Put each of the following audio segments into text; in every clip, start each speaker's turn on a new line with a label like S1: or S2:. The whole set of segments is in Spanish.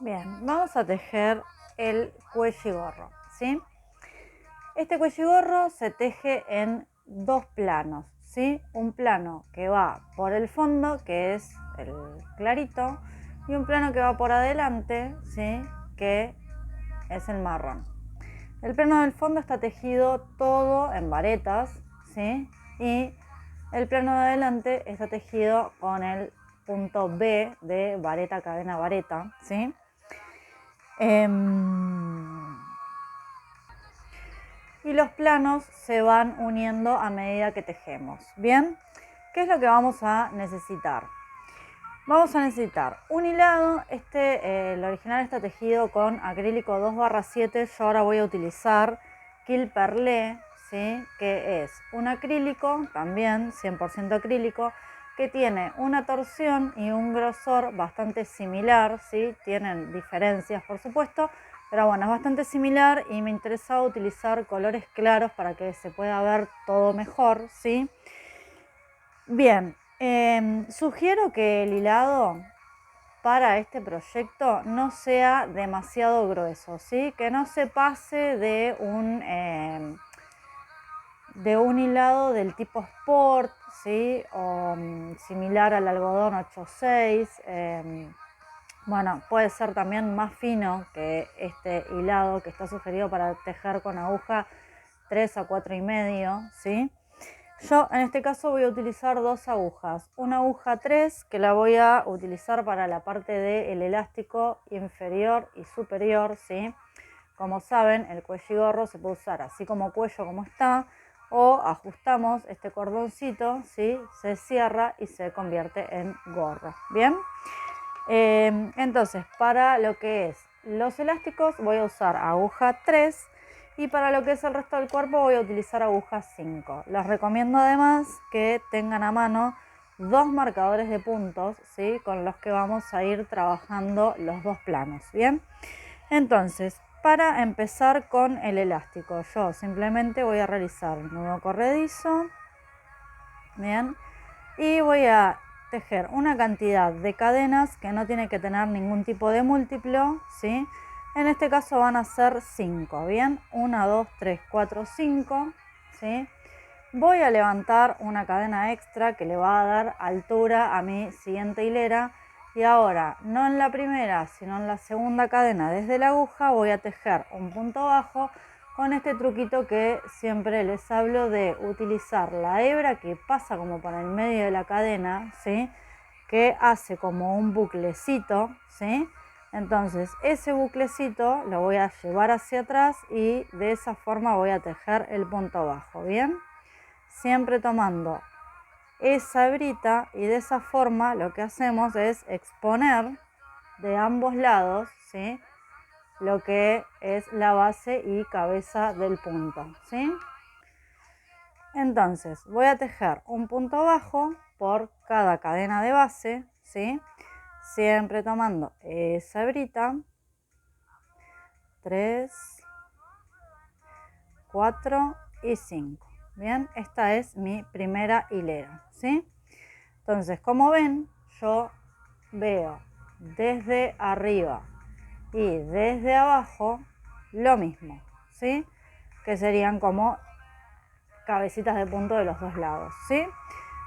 S1: Bien, vamos a tejer el cuello-gorro, ¿sí? Este cuello-gorro se teje en dos planos, ¿sí? Un plano que va por el fondo, que es el clarito, y un plano que va por adelante, ¿sí? Que es el marrón. El plano del fondo está tejido todo en varetas, ¿sí? Y el plano de adelante está tejido con el punto B de vareta, cadena, vareta, ¿sí? Y los planos se van uniendo a medida que tejemos. Bien, ¿qué es lo que vamos a necesitar? Vamos a necesitar un hilado. El original está tejido con acrílico 2/7. Yo ahora voy a utilizar Quilperlé, ¿sí? Que es un acrílico, también 100% acrílico, que tiene una torsión y un grosor bastante similar, ¿sí? Tienen diferencias, por supuesto, pero bueno, es bastante similar y me interesaba utilizar colores claros para que se pueda ver todo mejor, ¿sí? Bien, sugiero que el hilado para este proyecto no sea demasiado grueso, ¿sí? Que no se pase de un hilado del tipo Sport, ¿sí? O similar al algodón 8/6. Bueno, puede ser también más fino que este hilado que está sugerido para tejer con aguja 3 a 4,5, ¿sí? Yo en este caso voy a utilizar dos agujas. Una aguja 3 que la voy a utilizar para la parte del elástico inferior y superior, ¿sí? Como saben, el cuello y gorro se puede usar así como cuello como está, o ajustamos este cordoncito, ¿sí? Se cierra y se convierte en gorro. Bien. Entonces, para lo que es los elásticos voy a usar aguja 3 y para lo que es el resto del cuerpo voy a utilizar aguja 5. Les recomiendo además que tengan a mano dos marcadores de puntos, ¿sí? Con los que vamos a ir trabajando los dos planos. Bien, entonces para empezar con el elástico yo simplemente voy a realizar un nudo corredizo, bien, y voy a tejer una cantidad de cadenas que no tiene que tener ningún tipo de múltiplo, ¿sí? En este caso van a ser 5, ¿bien? 1, 2, 3, 4, 5, ¿sí? Voy a levantar una cadena extra que le va a dar altura a mi siguiente hilera y ahora, no en la primera, sino en la segunda cadena desde la aguja voy a tejer un punto bajo con este truquito que siempre les hablo de utilizar la hebra que pasa como por el medio de la cadena, ¿sí? Que hace como un buclecito, ¿sí? Entonces ese buclecito lo voy a llevar hacia atrás y de esa forma voy a tejer el punto bajo, ¿bien? Siempre tomando esa hebrita y de esa forma lo que hacemos es exponer de ambos lados, ¿sí? Lo que es la base y cabeza del punto, ¿sí? Entonces voy a tejer un punto bajo por cada cadena de base, ¿sí? Siempre tomando esa hebrita, 3, 4 y 5. Bien, esta es mi primera hilera, ¿sí? Entonces, como ven, yo veo desde arriba y desde abajo lo mismo, ¿sí? Que serían como cabecitas de punto de los dos lados, ¿sí?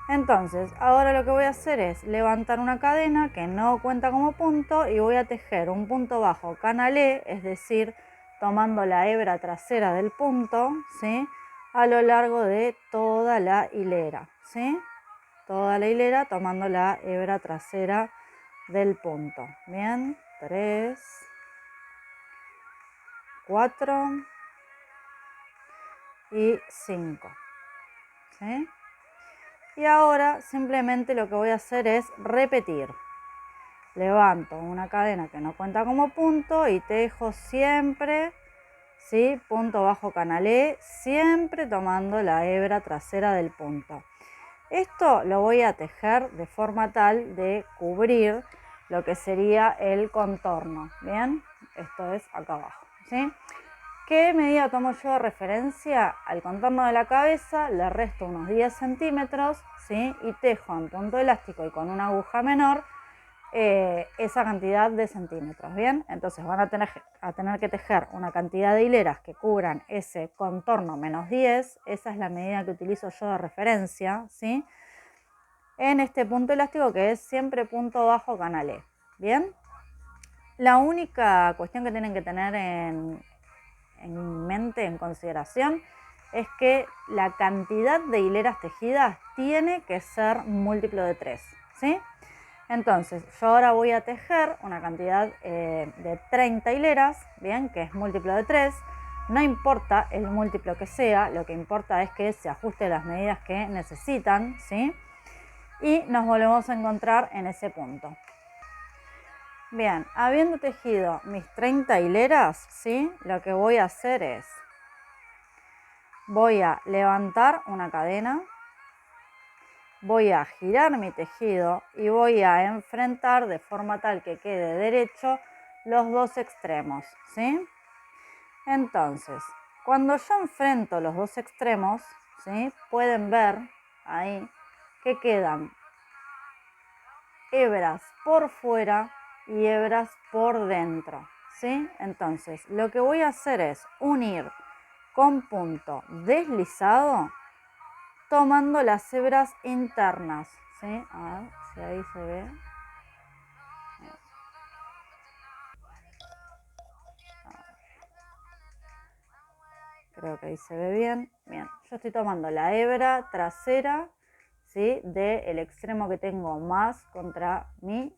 S1: Entonces, ahora lo que voy a hacer es levantar una cadena que no cuenta como punto y voy a tejer un punto bajo canalé, es decir, tomando la hebra trasera del punto, ¿sí? A lo largo de toda la hilera, ¿sí? Toda la hilera tomando la hebra trasera del punto. Bien, 3, 4 y 5, ¿sí? Y ahora simplemente lo que voy a hacer es repetir. Levanto una cadena que no cuenta como punto y tejo siempre, ¿sí? Punto bajo canalé, siempre tomando la hebra trasera del punto. Esto lo voy a tejer de forma tal de cubrir lo que sería el contorno, ¿bien? Esto es acá abajo, ¿sí? ¿Qué medida tomo yo de referencia? Al contorno de la cabeza le resto unos 10 centímetros, ¿sí? Y tejo en punto elástico y con una aguja menor esa cantidad de centímetros, ¿bien? Entonces van a tener que tejer una cantidad de hileras que cubran ese contorno menos 10, esa es la medida que utilizo yo de referencia, ¿sí? En este punto elástico que es siempre punto bajo canal E, ¿bien? La única cuestión que tienen que tener en mente, en consideración, es que la cantidad de hileras tejidas tiene que ser múltiplo de 3, ¿sí? Entonces, yo ahora voy a tejer una cantidad de 30 hileras, bien, que es múltiplo de 3. No importa el múltiplo que sea, lo que importa es que se ajuste las medidas que necesitan, ¿sí? Y nos volvemos a encontrar en ese punto. Bien, habiendo tejido mis 30 hileras, ¿sí? Lo que voy a hacer es, voy a levantar una cadena, voy a girar mi tejido y voy a enfrentar de forma tal que quede derecho los dos extremos, ¿sí? Entonces, cuando yo enfrento los dos extremos, ¿sí? Pueden ver ahí que quedan hebras por fuera y hebras por dentro, ¿sí? Entonces, lo que voy a hacer es unir con punto deslizado tomando las hebras internas, ¿sí? A ver si ahí se ve. Creo que ahí se ve bien. Bien, yo estoy tomando la hebra trasera, ¿sí? Del extremo que tengo más contra mí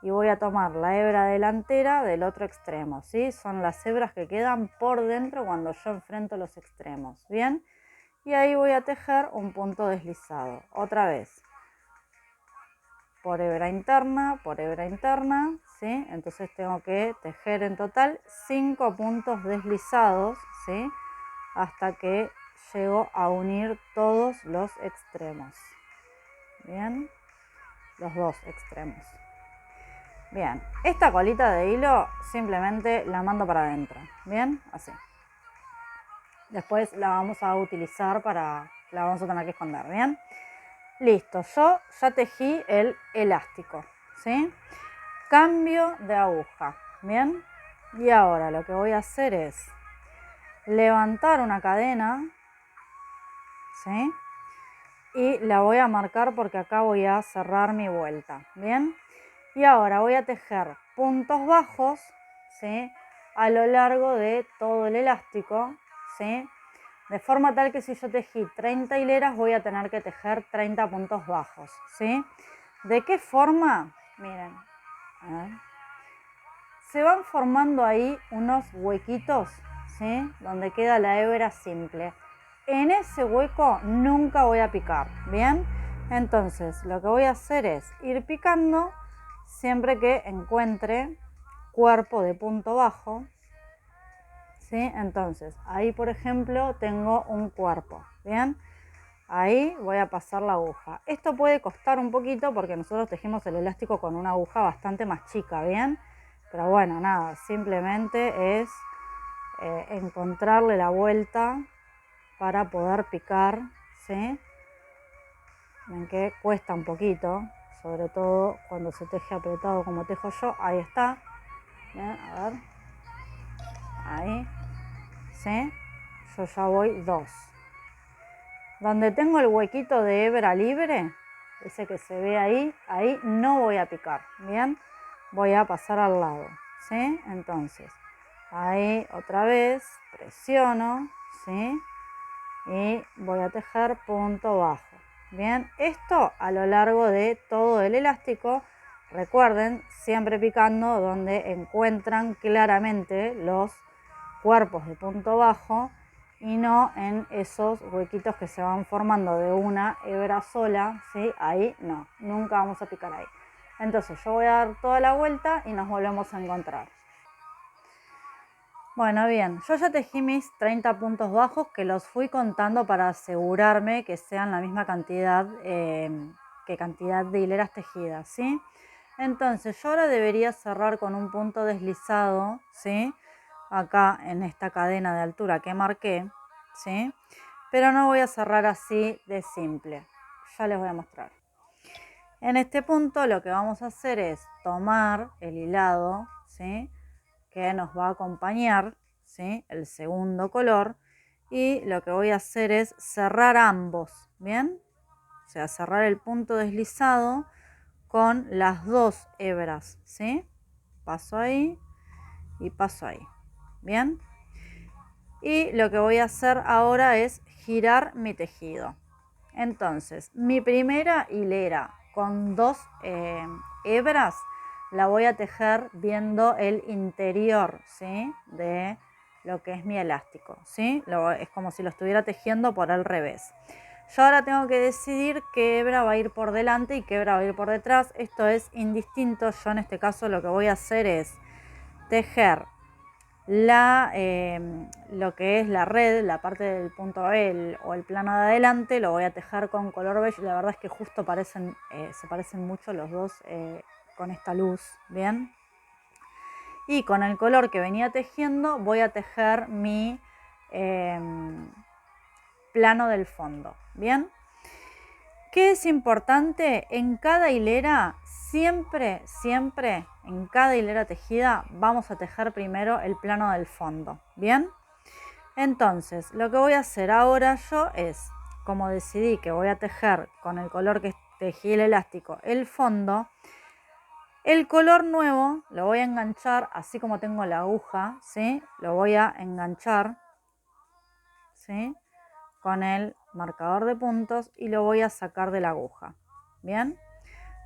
S1: y voy a tomar la hebra delantera del otro extremo, ¿sí? Son las hebras que quedan por dentro cuando yo enfrento los extremos, ¿bien? Y ahí voy a tejer un punto deslizado, otra vez, por hebra interna, ¿sí? Entonces tengo que tejer en total 5 puntos deslizados, ¿sí? Hasta que llego a unir todos los extremos, ¿bien? Los dos extremos. Bien, esta colita de hilo simplemente la mando para adentro, ¿bien? Así. Después la vamos a utilizar la vamos a tener que esconder, ¿bien? Listo, yo ya tejí el elástico, ¿sí? Cambio de aguja, ¿bien? Y ahora lo que voy a hacer es levantar una cadena, ¿sí? Y la voy a marcar porque acá voy a cerrar mi vuelta, ¿bien? Y ahora voy a tejer puntos bajos, ¿sí? A lo largo de todo el elástico, ¿sí? De forma tal que si yo tejí 30 hileras voy a tener que tejer 30 puntos bajos, ¿sí? ¿De qué forma? Miren, a ver. Se van formando ahí unos huequitos, ¿sí? Donde queda la hebra simple. En ese hueco nunca voy a picar, ¿bien? Entonces lo que voy a hacer es ir picando siempre que encuentre cuerpo de punto bajo, ¿sí? Entonces ahí por ejemplo tengo un cuerpo, ¿bien? Ahí voy a pasar la aguja. Esto puede costar un poquito porque nosotros tejimos el elástico con una aguja bastante más chica, ¿bien? Pero bueno, nada, simplemente es encontrarle la vuelta para poder picar, ¿sí? Ven que cuesta un poquito, sobre todo cuando se teje apretado como tejo yo. Ahí está, ¿bien? A ver, ahí, ¿sí? Yo ya voy 2. Donde tengo el huequito de hebra libre, ese que se ve ahí, ahí no voy a picar, ¿bien? Voy a pasar al lado, ¿sí? Entonces, ahí otra vez presiono, ¿sí? Y voy a tejer punto bajo, ¿bien? Esto a lo largo de todo el elástico, recuerden, siempre picando donde encuentran claramente los cuerpos de punto bajo y no en esos huequitos que se van formando de una hebra sola, ¿sí? Ahí no, nunca vamos a picar ahí. Entonces yo voy a dar toda la vuelta y nos volvemos a encontrar. Bueno, bien, yo ya tejí mis 30 puntos bajos que los fui contando para asegurarme que sean la misma cantidad que cantidad de hileras tejidas, ¿sí? Entonces yo ahora debería cerrar con un punto deslizado, ¿sí? Acá en esta cadena de altura que marqué, ¿sí? Pero no voy a cerrar así de simple, ya les voy a mostrar. En este punto lo que vamos a hacer es tomar el hilado, ¿sí?, que nos va a acompañar, ¿sí?, el segundo color, y lo que voy a hacer es cerrar ambos, ¿bien? O sea, cerrar el punto deslizado con las dos hebras, ¿sí? Paso ahí y paso ahí, ¿bien? Y lo que voy a hacer ahora es girar mi tejido. Entonces, mi primera hilera con dos hebras la voy a tejer viendo el interior, ¿sí?, de lo que es mi elástico, ¿sí? Es como si lo estuviera tejiendo por el revés. Yo ahora tengo que decidir qué hebra va a ir por delante y qué hebra va a ir por detrás. Esto es indistinto. Yo en este caso lo que voy a hacer es tejer lo que es la red, la parte del punto B o el plano de adelante, lo voy a tejer con color beige. La verdad es que justo se parecen mucho los dos con esta luz, ¿bien? Y con el color que venía tejiendo voy a tejer mi plano del fondo, ¿bien? ¿Qué es importante? En cada hilera, siempre, en cada hilera tejida, vamos a tejer primero el plano del fondo, ¿bien? Entonces, lo que voy a hacer ahora yo es, como decidí que voy a tejer con el color que tejí el elástico el fondo, el color nuevo lo voy a enganchar, así como tengo la aguja, ¿sí? Lo voy a enganchar, ¿sí?, con el marcador de puntos y lo voy a sacar de la aguja, ¿bien?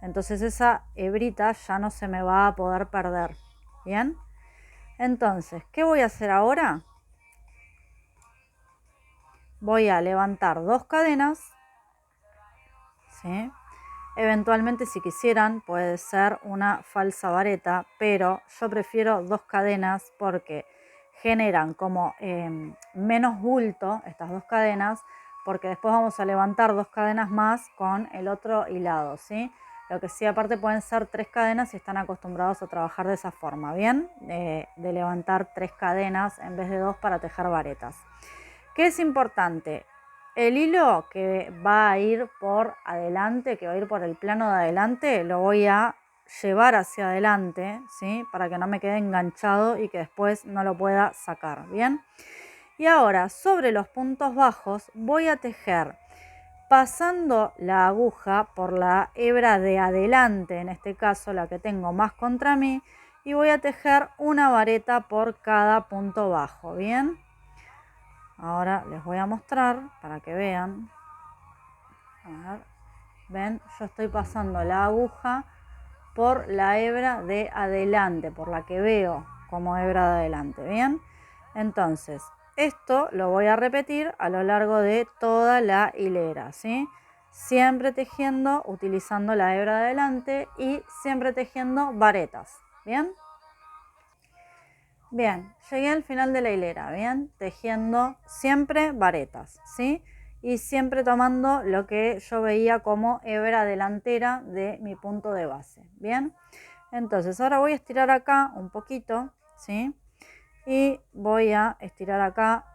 S1: Entonces esa hebrita ya no se me va a poder perder, ¿bien? Entonces, ¿qué voy a hacer ahora? Voy a levantar dos cadenas, ¿sí? Eventualmente, si quisieran, puede ser una falsa vareta, pero yo prefiero dos cadenas porque generan como menos bulto estas dos cadenas, porque después vamos a levantar dos cadenas más con el otro hilado, ¿sí? Lo que sí, aparte pueden ser tres cadenas si están acostumbrados a trabajar de esa forma, ¿bien? De levantar tres cadenas en vez de dos para tejer varetas. ¿Qué es importante? El hilo que va a ir por adelante, que va a ir por el plano de adelante, lo voy a llevar hacia adelante, ¿sí?, para que no me quede enganchado y que después no lo pueda sacar, ¿bien? Y ahora, sobre los puntos bajos, voy a tejer pasando la aguja por la hebra de adelante, en este caso la que tengo más contra mí, y voy a tejer una vareta por cada punto bajo, ¿bien? Ahora les voy a mostrar para que vean. A ver, ven, yo estoy pasando la aguja por la hebra de adelante, por la que veo como hebra de adelante, ¿bien? Entonces, esto lo voy a repetir a lo largo de toda la hilera, ¿sí? Siempre tejiendo, utilizando la hebra de adelante y siempre tejiendo varetas, ¿bien? Bien, llegué al final de la hilera, bien, tejiendo siempre varetas, ¿sí? Y siempre tomando lo que yo veía como hebra delantera de mi punto de base, bien. Entonces ahora voy a estirar acá un poquito, ¿sí? Y voy a estirar acá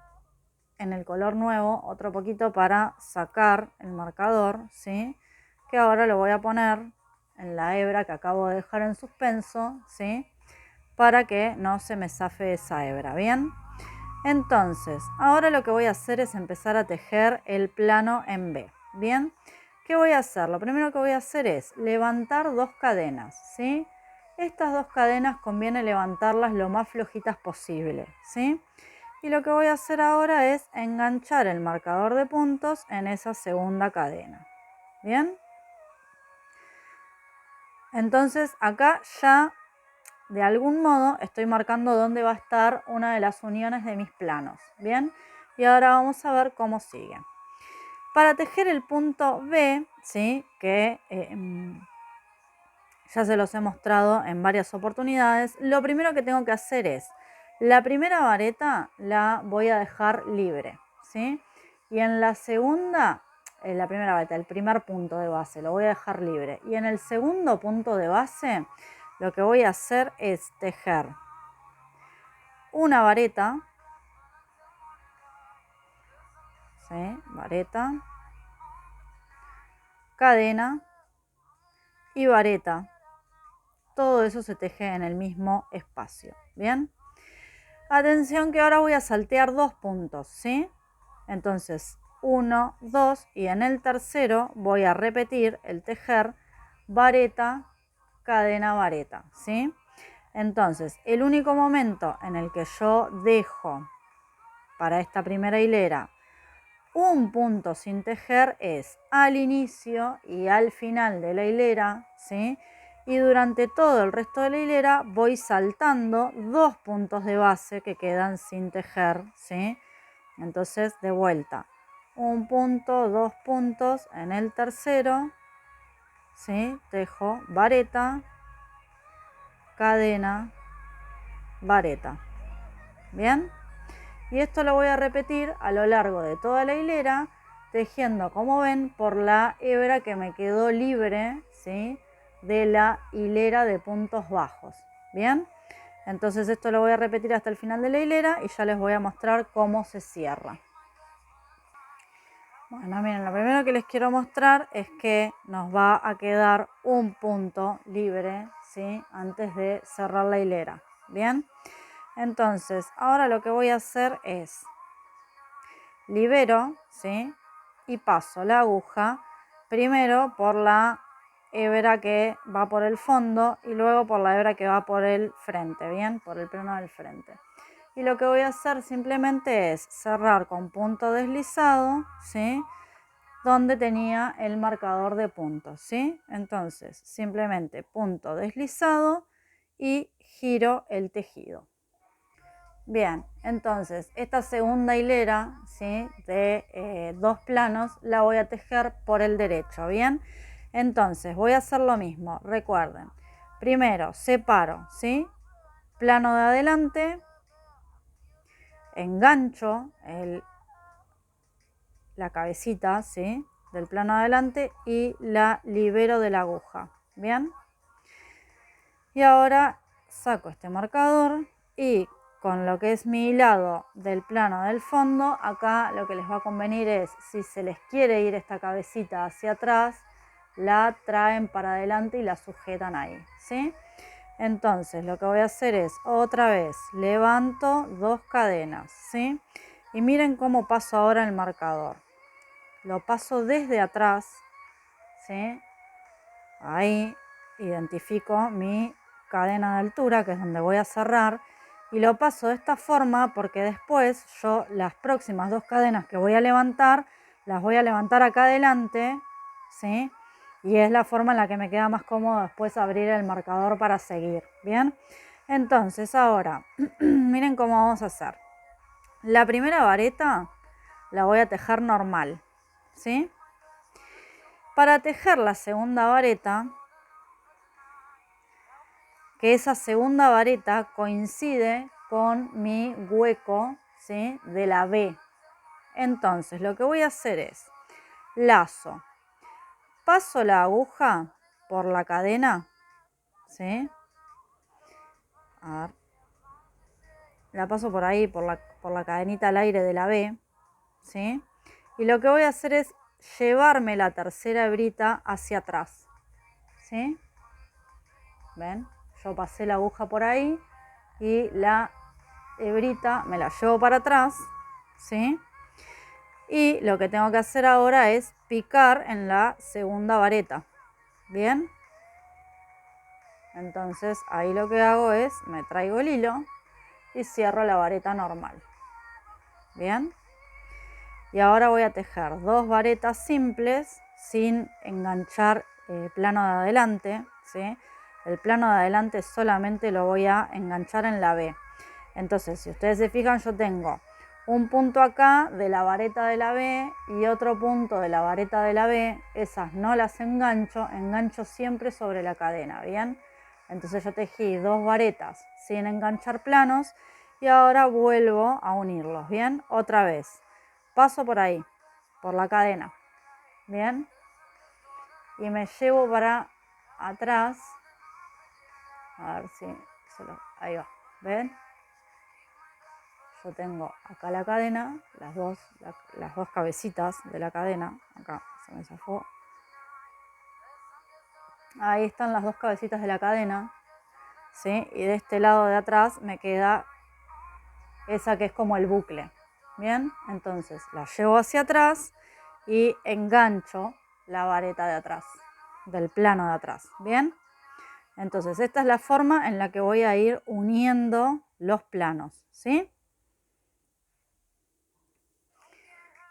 S1: en el color nuevo otro poquito para sacar el marcador, ¿sí? Que ahora lo voy a poner en la hebra que acabo de dejar en suspenso, ¿sí?, para que no se me zafe esa hebra, ¿bien? Entonces, ahora lo que voy a hacer es empezar a tejer el plano en B, ¿bien? ¿Qué voy a hacer? Lo primero que voy a hacer es levantar dos cadenas, ¿sí? Estas dos cadenas conviene levantarlas lo más flojitas posible, ¿sí? Y lo que voy a hacer ahora es enganchar el marcador de puntos en esa segunda cadena, ¿bien? Entonces acá ya de algún modo estoy marcando dónde va a estar una de las uniones de mis planos, ¿bien? Y ahora vamos a ver cómo sigue. Para tejer el punto B, ¿sí?, que ya se los he mostrado en varias oportunidades, lo primero que tengo que hacer es, la primera vareta la voy a dejar libre, ¿sí? Y en la segunda, la primera vareta, el primer punto de base, lo voy a dejar libre. Y en el segundo punto de base, lo que voy a hacer es tejer una vareta, ¿sí?, vareta, cadena, y vareta. Todo eso se teje en el mismo espacio, ¿bien? Atención que ahora voy a saltear 2 puntos, ¿sí? Entonces, 1, 2 y en el tercero voy a repetir el tejer vareta, cadena, vareta, ¿sí? Entonces, el único momento en el que yo dejo para esta primera hilera un punto sin tejer es al inicio y al final de la hilera, ¿sí? Y durante todo el resto de la hilera voy saltando 2 puntos de base que quedan sin tejer, ¿sí? Entonces, de vuelta, un punto, 2 puntos, en el tercero, ¿sí? Tejo vareta, cadena, vareta, ¿bien? Y esto lo voy a repetir a lo largo de toda la hilera, tejiendo, como ven, por la hebra que me quedó libre, ¿sí? De la hilera de puntos bajos, ¿bien? Entonces esto lo voy a repetir hasta el final de la hilera y ya les voy a mostrar cómo se cierra. Bueno, miren, lo primero que les quiero mostrar es que nos va a quedar un punto libre, ¿sí? Antes de cerrar la hilera, ¿bien? Entonces, ahora lo que voy a hacer es libero, ¿sí? Y paso la aguja primero por la hebra que va por el fondo y luego por la hebra que va por el frente, ¿bien? Por el plano del frente. Y lo que voy a hacer simplemente es cerrar con punto deslizado, ¿sí? Donde tenía el marcador de puntos, ¿sí? Entonces, simplemente punto deslizado y giro el tejido. Bien, entonces esta segunda hilera, ¿sí? De 2 planos la voy a tejer por el derecho, ¿bien? Entonces voy a hacer lo mismo, recuerden. Primero separo, ¿sí? Plano de adelante, engancho la cabecita, ¿sí? Del plano de adelante y la libero de la aguja, ¿bien? Y ahora saco este marcador y con lo que es mi hilado del plano del fondo, acá lo que les va a convenir es, si se les quiere ir esta cabecita hacia atrás, la traen para adelante y la sujetan ahí, ¿sí? Entonces lo que voy a hacer es, otra vez, levanto 2 cadenas, ¿sí? Y miren cómo paso ahora el marcador. Lo paso desde atrás, ¿sí? Ahí identifico mi cadena de altura, que es donde voy a cerrar, y lo paso de esta forma porque después yo las próximas 2 cadenas que voy a levantar, las voy a levantar acá adelante, ¿sí? Y es la forma en la que me queda más cómodo después abrir el marcador para seguir, ¿bien? Entonces ahora, miren cómo vamos a hacer. La primera vareta la voy a tejer normal, ¿sí? Para tejer la segunda vareta, que esa segunda vareta coincide con mi hueco, ¿sí? De la B. Entonces lo que voy a hacer es lazo, paso la aguja por la cadena, ¿sí? A ver, la paso por ahí, por la cadenita al aire de la B, ¿sí? Y lo que voy a hacer es llevarme la tercera hebrita hacia atrás, ¿sí? ¿Ven? Yo pasé la aguja por ahí y la hebrita me la llevo para atrás, ¿sí? Y lo que tengo que hacer ahora es picar en la segunda vareta, ¿bien? Entonces ahí lo que hago es, me traigo el hilo y cierro la vareta normal, ¿bien? Y ahora voy a tejer 2 varetas simples sin enganchar el plano de adelante, ¿sí? El plano de adelante solamente lo voy a enganchar en la B. Entonces, si ustedes se fijan, yo tengo un punto acá de la vareta de la B y otro punto de la vareta de la B. Esas no las engancho, engancho siempre sobre la cadena, ¿bien? Entonces yo tejí 2 varetas sin enganchar planos y ahora vuelvo a unirlos, ¿bien? Otra vez, paso por ahí, por la cadena, ¿bien? Y me llevo para atrás, a ver si, ahí va, ¿ven? Yo tengo acá la cadena, las dos cabecitas de la cadena, acá se me zafó. Ahí están las dos cabecitas de la cadena, ¿sí? Y de este lado de atrás me queda esa que es como el bucle. Bien, entonces la llevo hacia atrás y engancho la vareta de atrás, del plano de atrás. Bien, entonces esta es la forma en la que voy a ir uniendo los planos, ¿sí?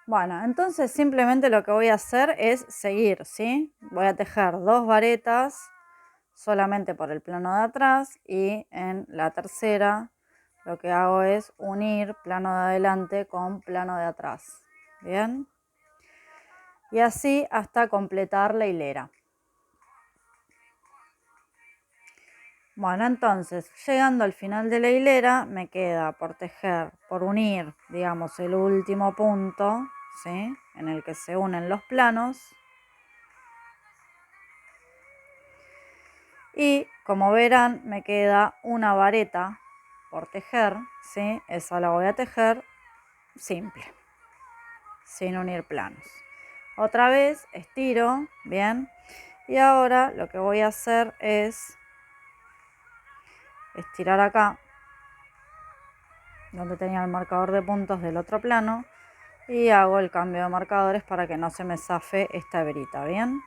S1: Bueno, entonces simplemente lo que voy a hacer es seguir, ¿sí? Voy a tejer 2 varetas solamente por el plano de atrás y en la tercera lo que hago es unir plano de adelante con plano de atrás. Bien, y así hasta completar la hilera. Bueno, entonces llegando al final de la hilera me queda por tejer, por unir, digamos, el último punto, ¿sí? En el que se unen los planos. Y como verán me queda una vareta por tejer, ¿sí? Esa la voy a tejer simple, sin unir planos. Otra vez estiro, bien, y ahora lo que voy a hacer es estirar acá, donde tenía el marcador de puntos del otro plano, y hago el cambio de marcadores para que no se me zafe esta hebrita, bien.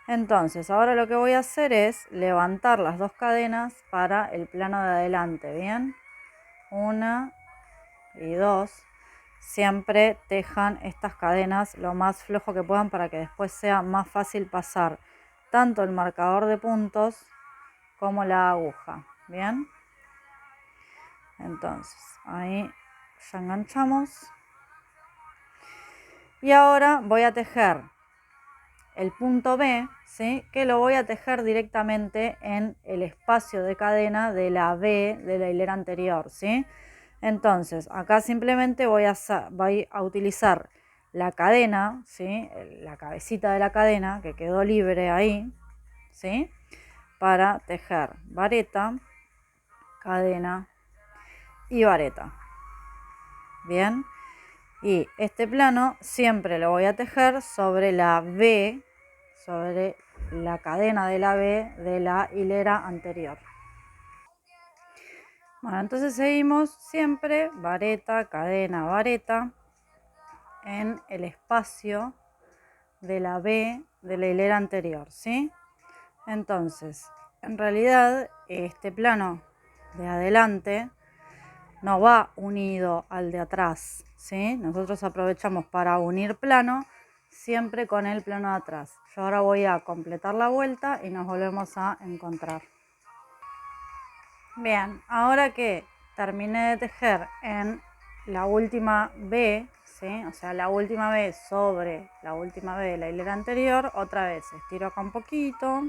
S1: Entonces ahora lo que voy a hacer es levantar las 2 cadenas para el plano de adelante, bien. 1 y 2. Siempre tejan estas cadenas lo más flojo que puedan para que después sea más fácil pasar tanto el marcador de puntos como la aguja. Bien, entonces ahí ya enganchamos y ahora voy a tejer el punto B, ¿sí? Que lo voy a tejer directamente en el espacio de cadena de la B de la hilera anterior, ¿sí? Entonces acá simplemente voy a utilizar la cadena, ¿sí? La cabecita de la cadena que quedó libre ahí, ¿sí? Para tejer vareta, cadena y vareta. Bien, y este plano siempre lo voy a tejer sobre la B, sobre la cadena de la B de la hilera anterior. Bueno, entonces seguimos siempre vareta, cadena, vareta en el espacio de la B de la hilera anterior, ¿sí? Entonces, en realidad este plano de adelante no va unido al de atrás, ¿sí? Nosotros aprovechamos para unir plano siempre con el plano de atrás. Yo ahora voy a completar la vuelta y nos volvemos a encontrar. Bien, ahora que terminé de tejer en la última B, ¿sí? O sea, la última B sobre la última B de la hilera anterior, otra vez estiro acá un poquito,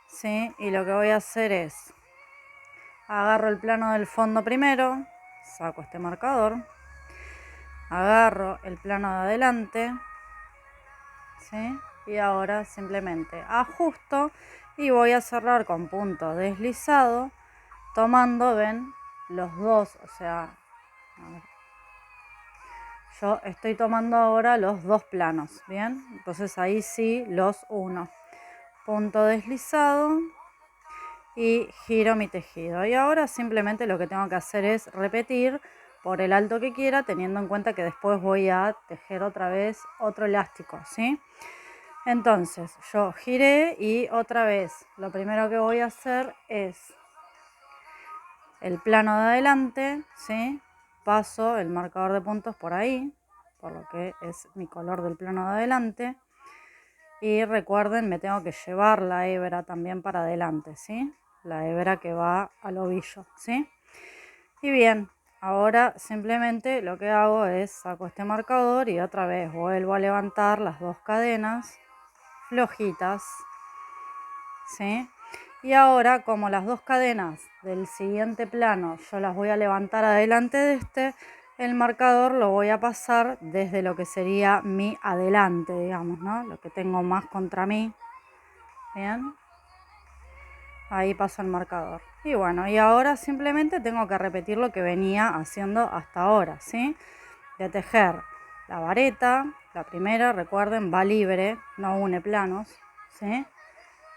S1: ¿sí? Y lo que voy a hacer es agarro el plano del fondo primero, saco este marcador, agarro el plano de adelante, ¿sí? Y ahora simplemente ajusto y voy a cerrar con punto deslizado, tomando, ven, los dos, o sea, yo estoy tomando ahora los 2 planos, ¿bien? Entonces ahí sí los uno. Punto deslizado y giro mi tejido. Y ahora simplemente lo que tengo que hacer es repetir por el alto que quiera, teniendo en cuenta que después voy a tejer otra vez otro elástico, ¿sí? Entonces yo giré y otra vez lo primero que voy a hacer es el plano de adelante, ¿sí? Paso el marcador de puntos por ahí, por lo que es mi color del plano de adelante. Y recuerden, me tengo que llevar la hebra también para adelante, ¿sí? La hebra que va al ovillo, ¿sí? Y bien, ahora simplemente lo que hago es saco este marcador y otra vez vuelvo a levantar las 2 cadenas flojitas, ¿sí? Y ahora, como las 2 cadenas del siguiente plano yo las voy a levantar adelante de este, el marcador lo voy a pasar desde lo que sería mi adelante, digamos, ¿no? Lo que tengo más contra mí. Bien. Ahí paso el marcador. Y bueno, y ahora simplemente tengo que repetir lo que venía haciendo hasta ahora, ¿sí? De tejer la vareta, la primera, recuerden, va libre, no une planos, ¿sí?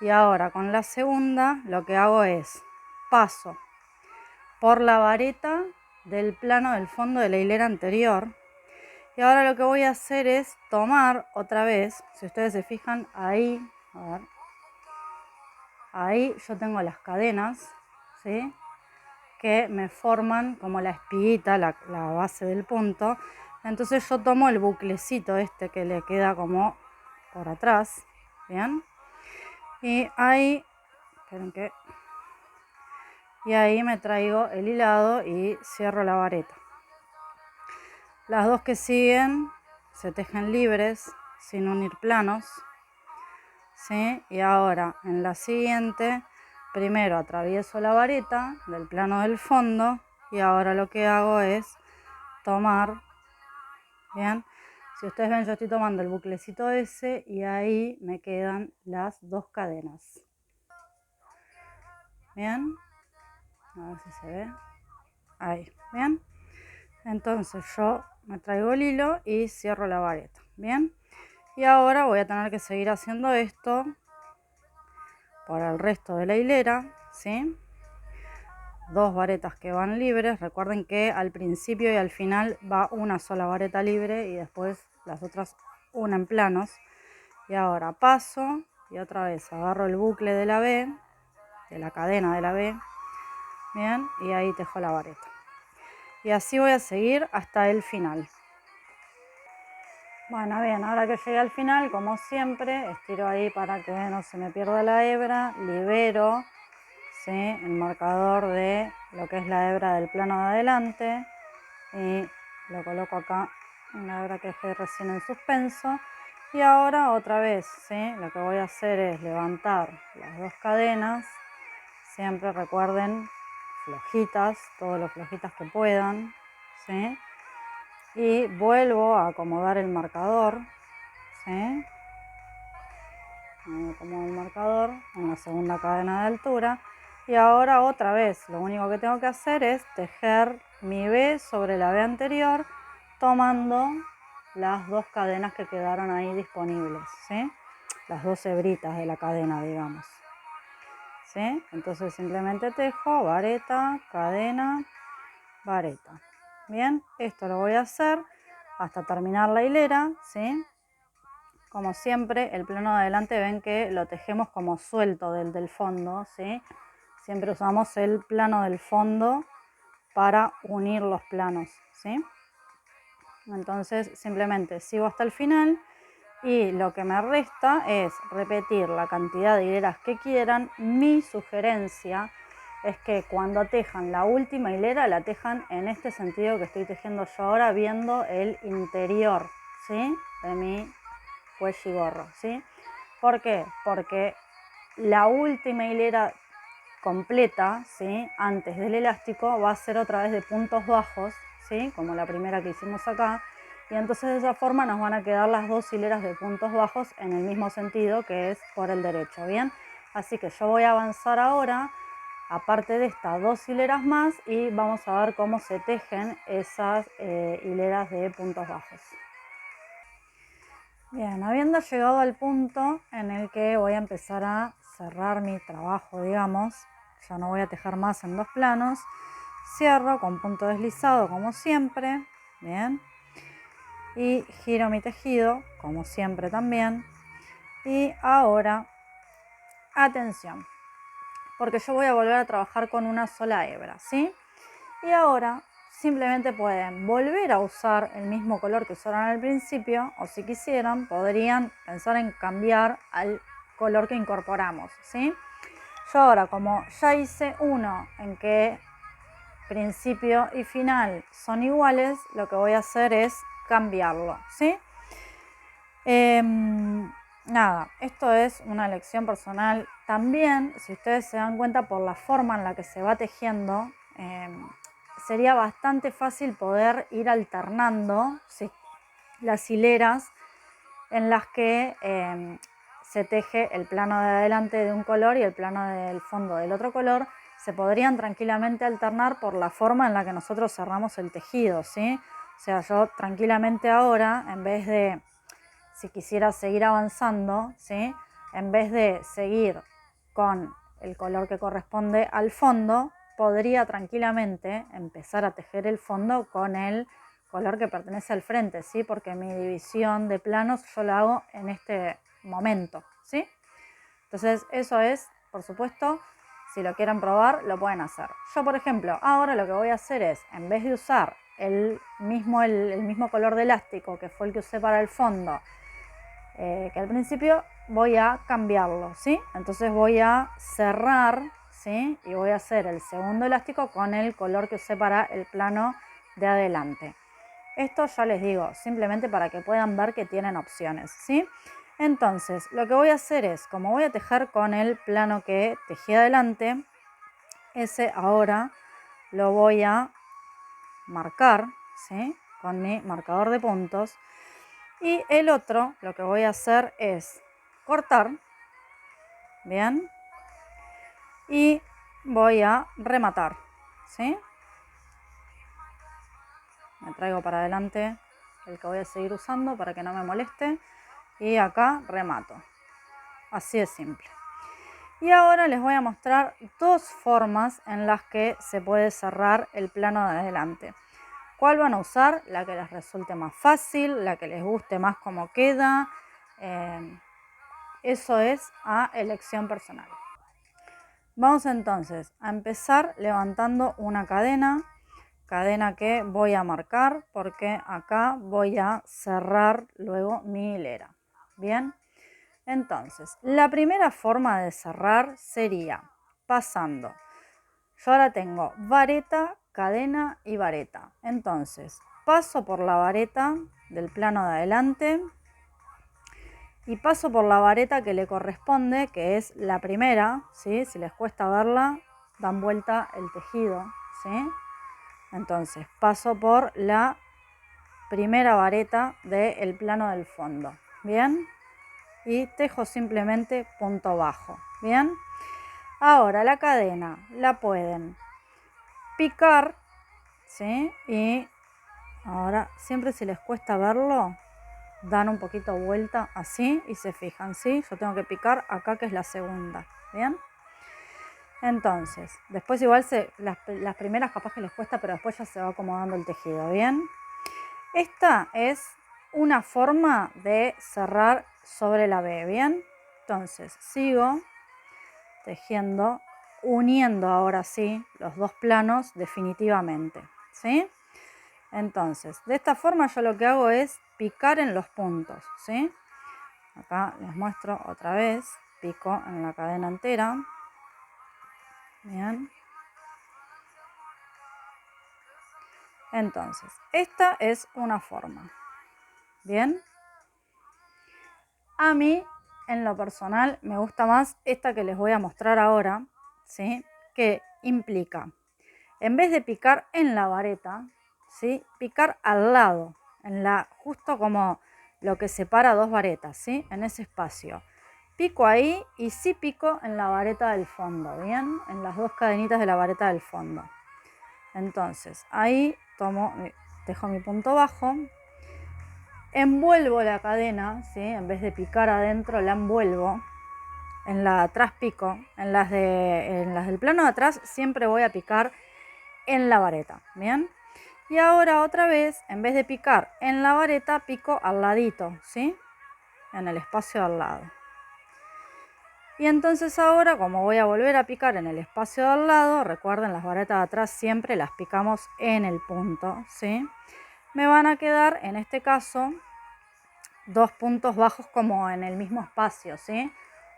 S1: Y ahora con la segunda lo que hago es paso por la vareta del plano del fondo de la hilera anterior. Y ahora lo que voy a hacer es tomar otra vez, si ustedes se fijan ahí, a ver, ahí yo tengo las cadenas, ¿sí? Que me forman como la espiguita, la base del punto. Entonces yo tomo el buclecito este que le queda como por atrás, ¿bien? Y ahí, esperen que... Y ahí me traigo el hilado y cierro la vareta. Las dos que siguen se tejen libres, sin unir planos, ¿sí? Y ahora en la siguiente, primero atravieso la vareta del plano del fondo y ahora lo que hago es tomar, ¿bien? Si ustedes ven, yo estoy tomando el buclecito ese y ahí me quedan las dos cadenas. ¿Bien? A ver si se ve. Ahí, ¿bien? Entonces yo me traigo el hilo y cierro la vareta, ¿bien? Y ahora voy a tener que seguir haciendo esto por el resto de la hilera, ¿sí? Dos varetas que van libres. Recuerden que al principio y al final va una sola vareta libre y después las otras una en planos. Y ahora paso y otra vez agarro el bucle de la B, de la cadena de la B, bien, y ahí tejo la vareta. Y así voy a seguir hasta el final. Bueno, bien, ahora que llegué al final, como siempre, estiro ahí para que no se me pierda la hebra, libero, ¿sí?, el marcador de lo que es la hebra del plano de adelante y lo coloco acá en la hebra que dejé recién en suspenso. Y ahora otra vez, ¿sí?, lo que voy a hacer es levantar las dos cadenas, siempre recuerden flojitas, todo lo flojitas que puedan, ¿sí?, y vuelvo a acomodar el marcador, ¿sí? Acomodo el marcador en la segunda cadena de altura y ahora otra vez lo único que tengo que hacer es tejer mi B sobre la B anterior tomando las dos cadenas que quedaron ahí disponibles, ¿sí? Las dos hebritas de la cadena, digamos, ¿sí? Entonces simplemente tejo vareta, cadena, vareta. Bien, esto lo voy a hacer hasta terminar la hilera, ¿sí? Como siempre, el plano de adelante ven que lo tejemos como suelto del fondo, ¿sí? Siempre usamos el plano del fondo para unir los planos, ¿sí? Entonces simplemente sigo hasta el final y lo que me resta es repetir la cantidad de hileras que quieran. Mi sugerencia es que cuando tejan la última hilera la tejan en este sentido que estoy tejiendo yo ahora, viendo el interior, ¿sí?, de mi cuello y gorro, ¿sí? ¿Por qué? Porque la última hilera completa, ¿sí?, antes del elástico va a ser otra vez de puntos bajos, ¿sí?, como la primera que hicimos acá, y entonces de esa forma nos van a quedar las dos hileras de puntos bajos en el mismo sentido, que es por el derecho, ¿bien? Así que yo voy a avanzar ahora, aparte de estas dos hileras más, y vamos a ver cómo se tejen esas hileras de puntos bajos. Bien, habiendo llegado al punto en el que voy a empezar a cerrar mi trabajo, digamos, ya no voy a tejer más en dos planos, cierro con punto deslizado como siempre, bien, y giro mi tejido como siempre también. Y ahora, atención, porque yo voy a volver a trabajar con una sola hebra, ¿sí? Y ahora simplemente pueden volver a usar el mismo color que usaron al principio, o si quisieran podrían pensar en cambiar al color que incorporamos, ¿sí? Yo ahora, como ya hice uno en que principio y final son iguales, lo que voy a hacer es cambiarlo, ¿sí? Nada, esto es una elección personal. También, si ustedes se dan cuenta por la forma en la que se va tejiendo, sería bastante fácil poder ir alternando, ¿sí?, las hileras en las que se teje el plano de adelante de un color y el plano del fondo del otro color. Se podrían tranquilamente alternar por la forma en la que nosotros cerramos el tejido, ¿sí? O sea, yo tranquilamente ahora, en vez de, si quisiera seguir avanzando, ¿sí?, en vez de seguir con el color que corresponde al fondo, podría tranquilamente empezar a tejer el fondo con el color que pertenece al frente, ¿sí? Porque mi división de planos yo la hago en este momento, ¿sí? Entonces eso es, por supuesto, si lo quieren probar, lo pueden hacer. Yo, por ejemplo, ahora lo que voy a hacer es, en vez de usar el mismo color de elástico que fue el que usé para el fondo, que al principio, voy a cambiarlo, ¿sí? Entonces voy a cerrar, ¿sí? Y voy a hacer el segundo elástico con el color que usé para el plano de adelante. Esto ya les digo, simplemente para que puedan ver que tienen opciones, ¿sí? Entonces, lo que voy a hacer es, como voy a tejer con el plano que tejí adelante, ese ahora lo voy a marcar, ¿sí? Con mi marcador de puntos. Y el otro, lo que voy a hacer es cortar, ¿bien? Y voy a rematar, ¿sí? Me traigo para adelante el que voy a seguir usando para que no me moleste. Y acá remato. Así de simple. Y ahora les voy a mostrar dos formas en las que se puede cerrar el plano de adelante. ¿Cuál van a usar? La que les resulte más fácil, la que les guste más cómo queda. Eso es a elección personal. Vamos entonces a empezar levantando una cadena que voy a marcar porque acá voy a cerrar luego mi hilera. Bien, entonces la primera forma de cerrar sería pasando. Yo ahora tengo vareta, cadena y vareta. Entonces paso por la vareta del plano de adelante y paso por la vareta que le corresponde, que es la primera, ¿sí? Si les cuesta verla, dan vuelta el tejido, ¿sí? Entonces paso por la primera vareta del plano del fondo, ¿bien? Y tejo simplemente punto bajo, ¿bien? Ahora la cadena la pueden picar, ¿sí? Y ahora siempre si les cuesta verlo, dan un poquito vuelta así y se fijan, ¿sí? Yo tengo que picar acá que es la segunda, ¿bien? Entonces, después igual las primeras capaz que les cuesta, pero después ya se va acomodando el tejido, ¿bien? Esta es una forma de cerrar sobre la B, ¿bien? Entonces, sigo tejiendo, uniendo ahora sí los dos planos definitivamente, ¿sí? Entonces, de esta forma yo lo que hago es picar en los puntos, ¿sí? Acá les muestro otra vez, pico en la cadena entera, bien. Entonces, esta es una forma, bien. A mí, en lo personal, me gusta más esta que les voy a mostrar ahora, ¿sí? Que implica, en vez de picar en la vareta, ¿sí? Picar al lado, justo como lo que separa dos varetas, ¿sí? En ese espacio. Pico ahí y sí pico en la vareta del fondo, ¿bien? En las dos cadenitas de la vareta del fondo. Entonces, ahí tejo mi punto bajo, envuelvo la cadena, ¿sí? En vez de picar adentro, la envuelvo. En la de atrás pico, en las del plano de atrás siempre voy a picar en la vareta, ¿bien? Y ahora otra vez, en vez de picar en la vareta, pico al ladito, ¿sí? En el espacio al lado. Y entonces ahora, como voy a volver a picar en el espacio de al lado, recuerden, las varetas de atrás siempre las picamos en el punto, ¿sí? Me van a quedar, en este caso, dos puntos bajos como en el mismo espacio, ¿sí?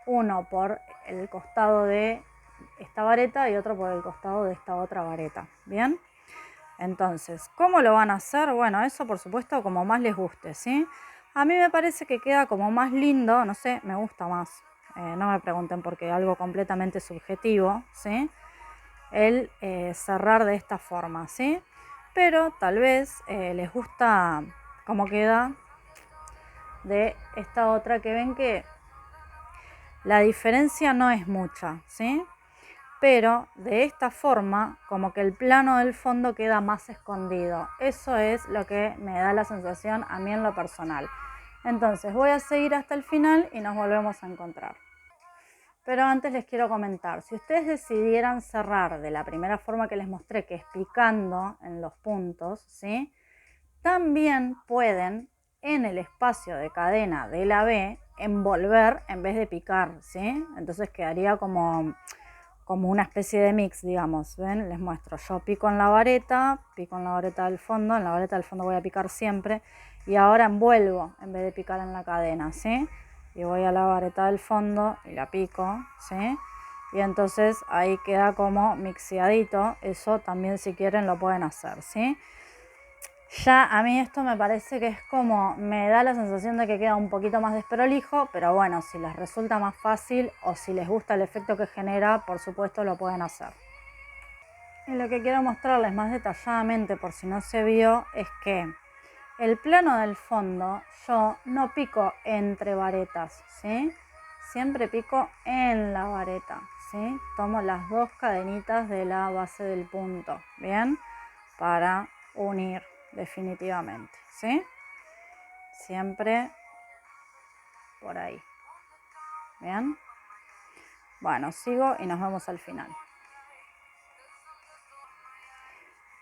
S1: Uno por el costado de esta vareta y otro por el costado de esta otra vareta, ¿bien? Entonces, ¿cómo lo van a hacer? Bueno, eso por supuesto como más les guste, ¿sí? A mí me parece que queda como más lindo, no sé, me gusta más. No me pregunten por qué, algo completamente subjetivo, ¿sí? El cerrar de esta forma, ¿sí? Pero tal vez les gusta cómo queda de esta otra, que ven que la diferencia no es mucha, ¿sí? Pero de esta forma, como que el plano del fondo queda más escondido. Eso es lo que me da la sensación a mí en lo personal. Entonces voy a seguir hasta el final y nos volvemos a encontrar. Pero antes les quiero comentar, si ustedes decidieran cerrar de la primera forma que les mostré, que es picando en los puntos, ¿sí? También pueden en el espacio de cadena de la B envolver en vez de picar, ¿sí? Entonces quedaría como una especie de mix, digamos. ¿Ven? Les muestro. Yo pico en la vareta del fondo. En la vareta del fondo voy a picar siempre. Y ahora envuelvo en vez de picar en la cadena, ¿sí? Y voy a la vareta del fondo y la pico, ¿sí? Y entonces ahí queda como mixeadito. Eso también si quieren lo pueden hacer, ¿sí? Ya a mí esto me parece que es como, me da la sensación de que queda un poquito más desprolijo, pero bueno, si les resulta más fácil o si les gusta el efecto que genera, por supuesto lo pueden hacer. Y lo que quiero mostrarles más detalladamente, por si no se vio, es que el plano del fondo yo no pico entre varetas, ¿sí? Siempre pico en la vareta, ¿sí? Tomo las dos cadenitas de la base del punto, ¿bien? Para unir definitivamente, ¿sí? Siempre por ahí. ¿Bien? Bueno, sigo y nos vemos al final.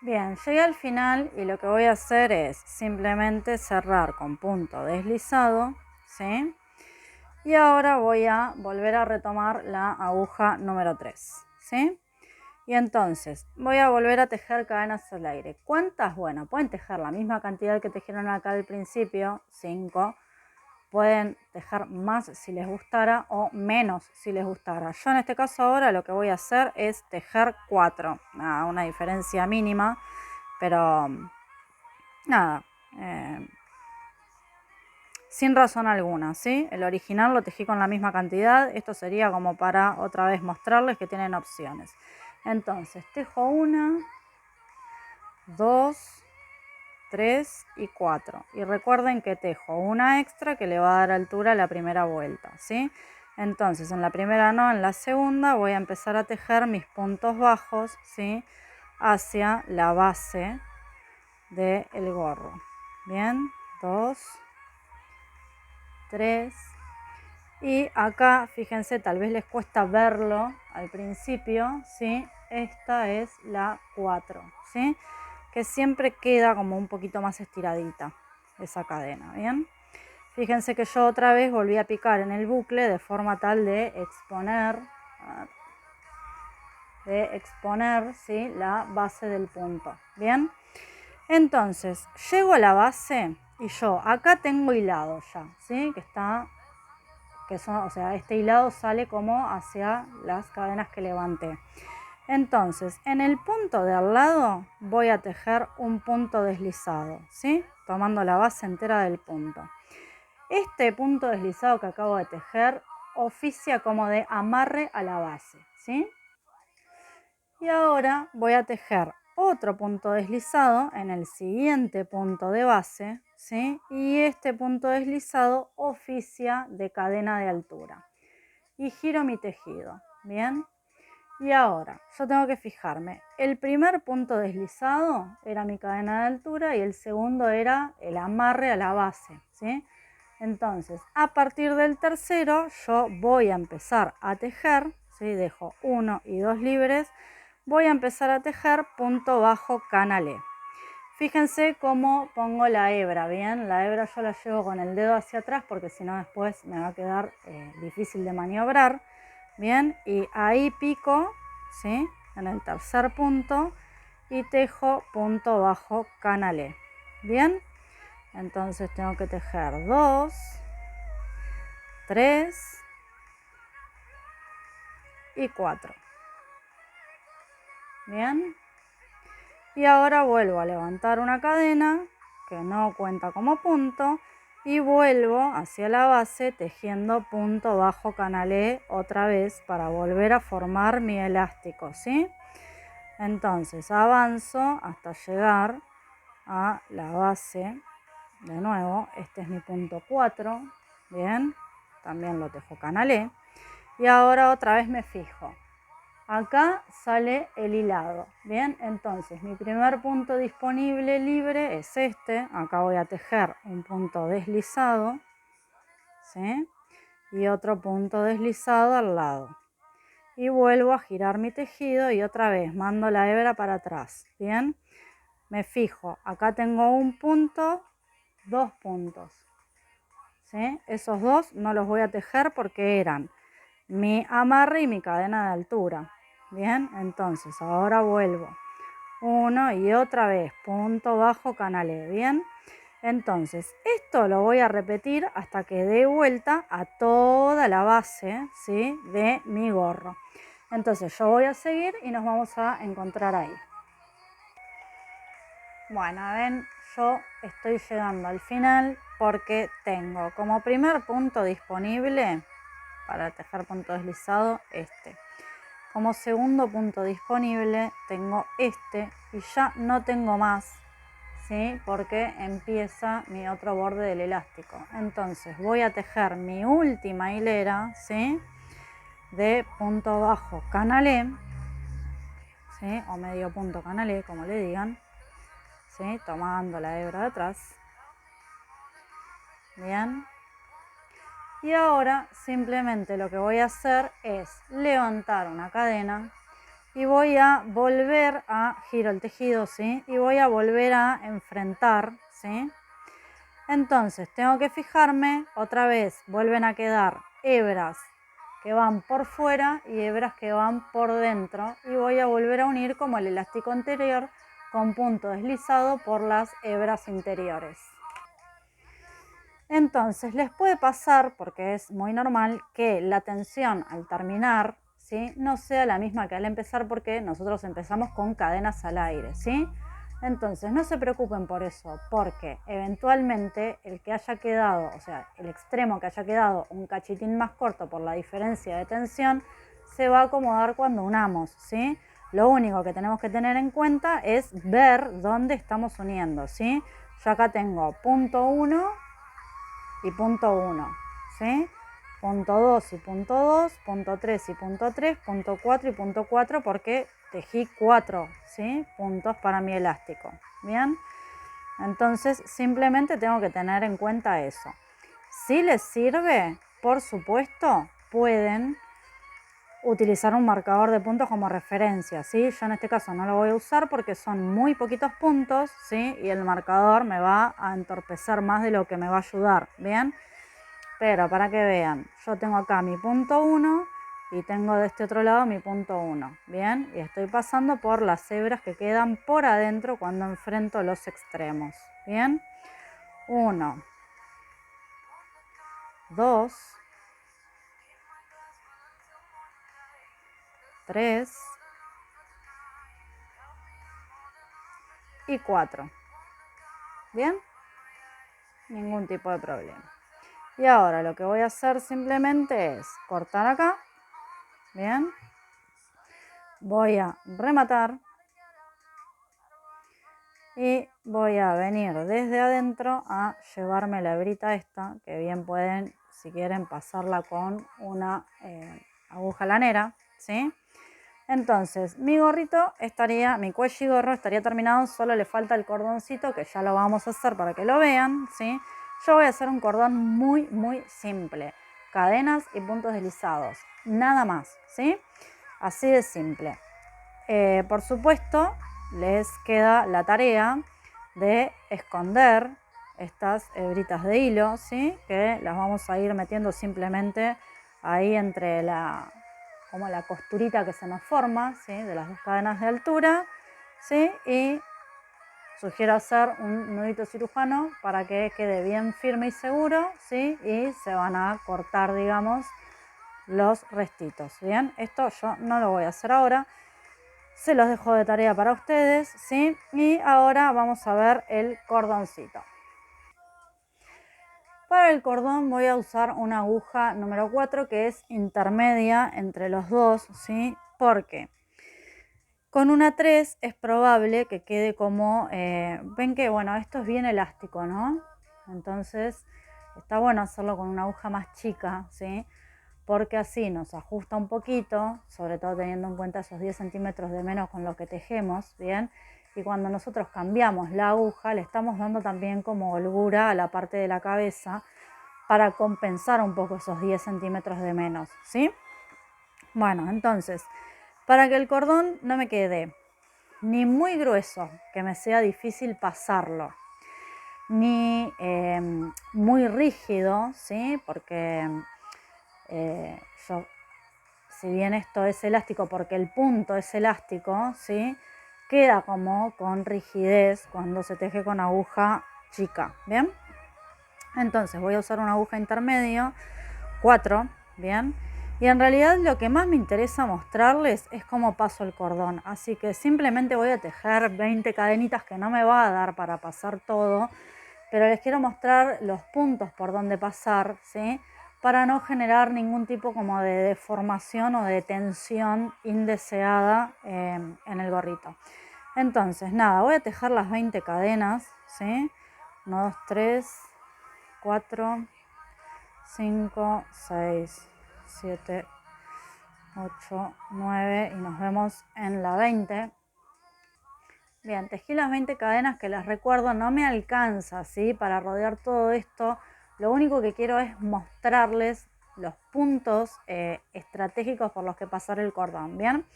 S1: Bien, llegué al final y lo que voy a hacer es simplemente cerrar con punto deslizado, ¿sí? Y ahora voy a volver a retomar la aguja número 3, ¿sí? Y entonces voy a volver a tejer cadenas al aire. ¿Cuántas? Bueno, pueden tejer la misma cantidad que tejieron acá al principio, 5. Pueden tejer más si les gustara o menos si les gustara. Yo en este caso ahora lo que voy a hacer es tejer 4. Nada, una diferencia mínima, pero nada, sin razón alguna, ¿sí? El original lo tejí con la misma cantidad. Esto sería como para otra vez mostrarles que tienen opciones. Entonces, tejo 1, 2, 3 y 4. Y recuerden que tejo una extra que le va a dar altura a la primera vuelta, ¿sí? Entonces, en la primera no, en la segunda voy a empezar a tejer mis puntos bajos, ¿sí? Hacia la base del gorro. Bien, 2, 3. Y acá, fíjense, tal vez les cuesta verlo al principio, ¿sí? Esta es la 4, ¿sí? Que siempre queda como un poquito más estiradita esa cadena, ¿bien? Fíjense que yo otra vez volví a picar en el bucle de forma tal de exponer, ¿sí? La base del punto, ¿bien? Entonces, llego a la base y yo acá tengo hilado ya, ¿sí? O sea, este hilado sale como hacia las cadenas que levanté. Entonces, en el punto de al lado voy a tejer un punto deslizado, ¿sí? Tomando la base entera del punto. Este punto deslizado que acabo de tejer oficia como de amarre a la base, ¿sí? Y ahora voy a tejer otro punto deslizado en el siguiente punto de base, ¿sí? Y este punto deslizado oficia de cadena de altura. Y giro mi tejido, ¿bien? Y ahora, yo tengo que fijarme, el primer punto deslizado era mi cadena de altura y el segundo era el amarre a la base, ¿sí? Entonces, a partir del tercero, yo voy a empezar a tejer, ¿sí? Dejo 1 y 2 libres, voy a empezar a tejer punto bajo canalé. Fíjense cómo pongo la hebra, ¿bien? La hebra yo la llevo con el dedo hacia atrás porque si no después me va a quedar difícil de maniobrar. Bien, y ahí pico, ¿sí? En el tercer punto y tejo punto bajo canalé. Bien, entonces tengo que tejer 2, 3 y 4. Bien, y ahora vuelvo a levantar una cadena que no cuenta como punto y vuelvo hacia la base tejiendo punto bajo canalé otra vez para volver a formar mi elástico, ¿sí? Entonces avanzo hasta llegar a la base. De nuevo, este es mi punto 4, bien, también lo tejo canalé. Y ahora otra vez me fijo. Acá sale el hilado, bien, entonces mi primer punto disponible libre es este. Acá voy a tejer un punto deslizado, ¿sí? Y otro punto deslizado al lado, y vuelvo a girar mi tejido y otra vez mando la hebra para atrás, ¿bien? Me fijo, acá tengo un punto, 2 puntos, ¿sí? Esos dos no los voy a tejer porque eran mi amarre y mi cadena de altura, ¿bien? Entonces ahora vuelvo, uno y otra vez, punto bajo, canalé, ¿bien? Entonces, esto lo voy a repetir hasta que dé vuelta a toda la base, ¿sí?, de mi gorro. Entonces, yo voy a seguir y nos vamos a encontrar ahí. Bueno, ven, yo estoy llegando al final porque tengo como primer punto disponible para tejer punto deslizado este. Como segundo punto disponible tengo este y ya no tengo más, ¿sí? Porque empieza mi otro borde del elástico. Entonces voy a tejer mi última hilera, ¿sí?, de punto bajo canalé, ¿sí?, o medio punto canalé, como le digan, ¿sí?, tomando la hebra de atrás. Bien. Y ahora simplemente lo que voy a hacer es levantar una cadena y voy a volver a giro el tejido, ¿sí?, y voy a volver a enfrentar, ¿sí? Entonces tengo que fijarme, otra vez vuelven a quedar hebras que van por fuera y hebras que van por dentro y voy a volver a unir como el elástico anterior con punto deslizado por las hebras interiores. Entonces les puede pasar, porque es muy normal, que la tensión al terminar, ¿sí?, no sea la misma que al empezar, porque nosotros empezamos con cadenas al aire, ¿sí? Entonces no se preocupen por eso, porque eventualmente el que haya quedado, o sea, el extremo que haya quedado un cachitín más corto por la diferencia de tensión, se va a acomodar cuando unamos, ¿sí? Lo único que tenemos que tener en cuenta es ver dónde estamos uniendo, ¿sí? Yo acá tengo punto 1 y punto 1, ¿sí? Punto 2 y punto 2, punto 3 y punto 3, punto 4 y punto 4 porque tejí 4, ¿sí?, puntos para mi elástico, ¿bien? Entonces simplemente tengo que tener en cuenta eso. Si les sirve, por supuesto, pueden utilizar un marcador de puntos como referencia, ¿sí? Yo en este caso no lo voy a usar porque son muy poquitos puntos, ¿sí?, y el marcador me va a entorpecer más de lo que me va a ayudar, ¿bien? Pero para que vean, yo tengo acá mi punto 1 y tengo de este otro lado mi punto 1, ¿bien? Y estoy pasando por las hebras que quedan por adentro cuando enfrento los extremos, ¿bien? 1, 2, 3 y 4, ¿bien? Ningún tipo de problema. Y ahora lo que voy a hacer simplemente es cortar acá, ¿bien? Voy a rematar y voy a venir desde adentro a llevarme la hebrita esta, que bien pueden, si quieren, pasarla con una aguja lanera, ¿sí? Entonces, mi gorrito estaría, mi cuello y gorro estaría terminado, solo le falta el cordoncito, que ya lo vamos a hacer para que lo vean, ¿sí? Yo voy a hacer un cordón muy, muy simple, cadenas y puntos deslizados, nada más, ¿sí? Así de simple. Por supuesto, les queda la tarea de esconder estas hebritas de hilo, ¿sí?, que las vamos a ir metiendo simplemente ahí entre como la costurita que se nos forma, ¿sí?, de las dos cadenas de altura, ¿sí? Y sugiero hacer un nudito cirujano para que quede bien firme y seguro, ¿sí? Y se van a cortar, digamos, los restitos, ¿bien? Esto yo no lo voy a hacer ahora. Se los dejo de tarea para ustedes, ¿sí? Y ahora vamos a ver el cordoncito. Para el cordón voy a usar una aguja número 4 que es intermedia entre los dos, ¿sí? Porque con una 3 es probable que quede como, ven que, bueno, esto es bien elástico, ¿no? Entonces está bueno hacerlo con una aguja más chica, ¿sí? Porque así nos ajusta un poquito, sobre todo teniendo en cuenta esos 10 centímetros de menos con lo que tejemos, ¿bien? Y cuando nosotros cambiamos la aguja, le estamos dando también como holgura a la parte de la cabeza para compensar un poco esos 10 centímetros de menos, ¿sí? Bueno, entonces, para que el cordón no me quede ni muy grueso, que me sea difícil pasarlo, ni muy rígido, ¿sí? Porque yo, si bien esto es elástico, porque el punto es elástico, ¿sí? Queda como con rigidez cuando se teje con aguja chica, ¿bien? Entonces voy a usar una aguja intermedio, 4, ¿bien? Y en realidad lo que más me interesa mostrarles es cómo paso el cordón, así que simplemente voy a tejer 20 cadenitas, que no me va a dar para pasar todo, pero les quiero mostrar los puntos por donde pasar, ¿sí? Para no generar ningún tipo como de deformación o de tensión indeseada en el gorrito. Entonces, nada, voy a tejer las 20 cadenas, ¿sí? 1, 2, 3, 4, 5, 6, 7, 8, 9 y nos vemos en la 20. Bien, tejí las 20 cadenas, que les recuerdo no me alcanza, ¿sí? Para rodear todo esto. Lo único que quiero es mostrarles los puntos estratégicos por los que pasar el cordón, ¿bien?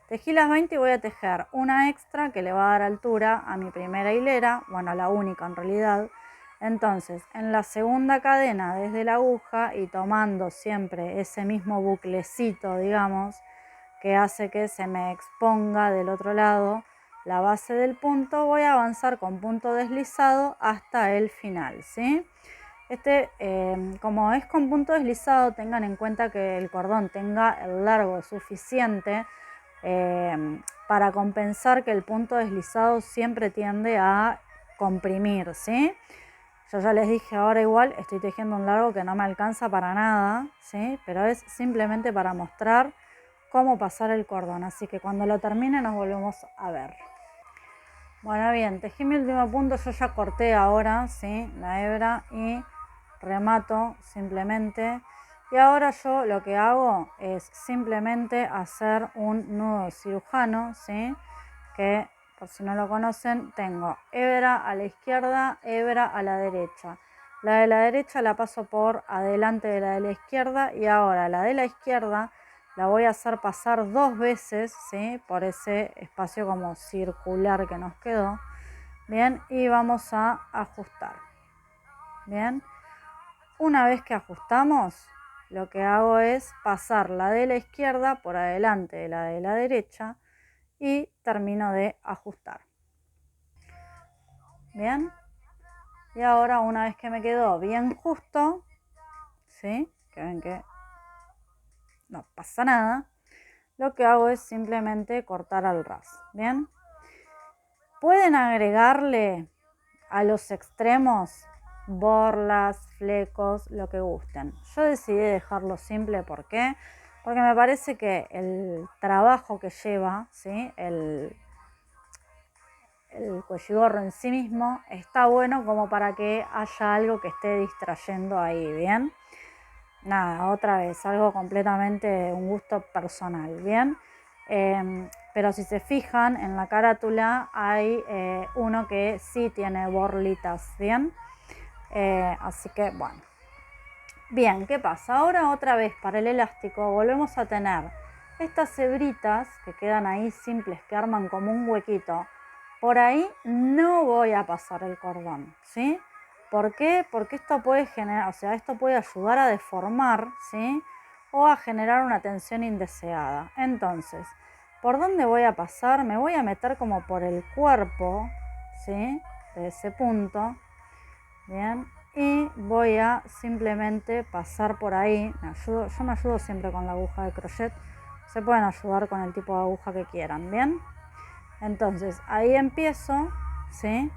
S1: Tejí las 20 y voy a tejer una extra que le va a dar altura a mi primera hilera, bueno, la única en realidad. Entonces, en la segunda cadena desde la aguja y tomando siempre ese mismo buclecito, digamos, que hace que se me exponga del otro lado la base del punto, voy a avanzar con punto deslizado hasta el final, ¿sí? Como es con punto deslizado, tengan en cuenta que el cordón tenga el largo suficiente para compensar que el punto deslizado siempre tiende a comprimir, ¿sí? Yo ya les dije, ahora igual estoy tejiendo un largo que no me alcanza para nada, ¿sí? Pero es simplemente para mostrar cómo pasar el cordón, así que cuando lo termine nos volvemos a ver. Bueno, bien, tejí mi último punto, yo ya corté ahora, ¿sí? La hebra y remato simplemente. Y ahora yo lo que hago es simplemente hacer un nudo cirujano, ¿sí? Que, por si no lo conocen, tengo hebra a la izquierda, hebra a la derecha. La de la derecha la paso por adelante de la izquierda y ahora la de la izquierda la voy a hacer pasar 2 veces, ¿sí? Por ese espacio como circular que nos quedó. Bien, y vamos a ajustar. Bien, una vez que ajustamos, lo que hago es pasar la de la izquierda por adelante de la derecha y termino de ajustar. Bien, y ahora una vez que me quedó bien justo, ¿sí? Que ven que no pasa nada, lo que hago es simplemente cortar al ras. Bien, pueden agregarle a los extremos borlas, flecos, lo que gusten. Yo decidí dejarlo simple, ¿por qué? Porque me parece que el trabajo que lleva, ¿sí? el cuelligorro en sí mismo está bueno como para que haya algo que esté distrayendo ahí, ¿bien? Nada, otra vez, algo completamente un gusto personal, ¿bien? Pero si se fijan, en la carátula hay uno que sí tiene borlitas, ¿bien? Así que, bueno. Bien, ¿qué pasa? Ahora otra vez para el elástico volvemos a tener estas hebritas que quedan ahí simples, que arman como un huequito. Por ahí no voy a pasar el cordón, ¿sí? ¿Por qué? Porque esto puede generar, o sea, esto puede ayudar a deformar, ¿sí? O a generar una tensión indeseada. Entonces, ¿por dónde voy a pasar? Me voy a meter como por el cuerpo, ¿sí? De ese punto, ¿bien? Y voy a simplemente pasar por ahí. Yo me ayudo siempre con la aguja de crochet. Se pueden ayudar con el tipo de aguja que quieran, ¿bien? Entonces ahí empiezo, ¿sí?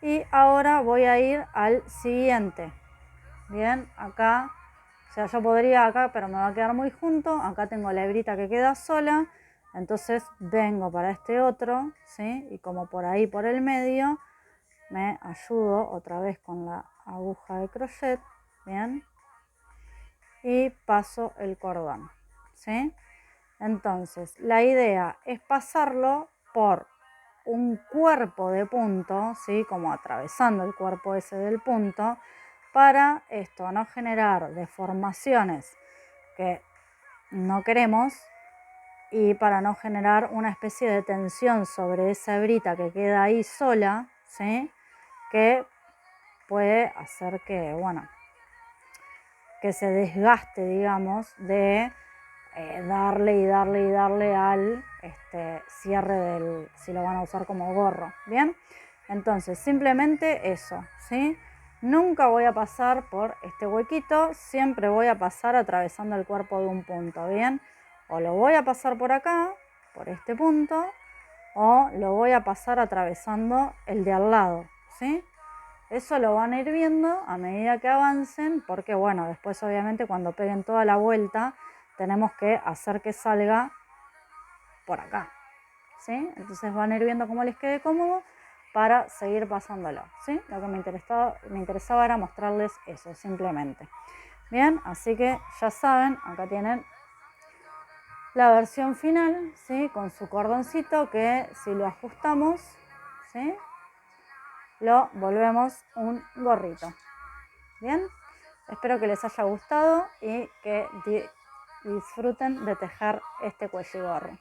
S1: Y ahora voy a ir al siguiente. Bien, acá, o sea, yo podría acá, pero me va a quedar muy junto. Acá tengo la hebrita que queda sola. Entonces vengo para este otro, ¿sí? Y como por ahí, por el medio, me ayudo otra vez con la aguja de crochet, ¿bien? Y paso el cordón, ¿sí? Entonces, la idea es pasarlo por un cuerpo de punto, ¿sí? Como atravesando el cuerpo ese del punto, para esto, no generar deformaciones que no queremos, y para no generar una especie de tensión sobre esa hebrita que queda ahí sola, ¿sí? Que puede hacer que, bueno, que se desgaste, digamos, de darle y darle y darle al cierre del, si lo van a usar como gorro, ¿bien? Entonces, simplemente eso, ¿sí? Nunca voy a pasar por este huequito, siempre voy a pasar atravesando el cuerpo de un punto, ¿bien? O lo voy a pasar por acá, por este punto, o lo voy a pasar atravesando el de al lado, ¿sí? Eso lo van a ir viendo a medida que avancen, porque bueno, después obviamente cuando peguen toda la vuelta, tenemos que hacer que salga por acá, ¿sí? Entonces van a ir viendo cómo les quede cómodo para seguir pasándolo, ¿sí? Lo que me interesaba era mostrarles eso, simplemente. Bien, así que ya saben, acá tienen la versión final, ¿sí? Con su cordoncito que si lo ajustamos, ¿sí? Lo volvemos un gorrito. Bien, espero que les haya gustado y que disfruten de tejer este cuello y gorro.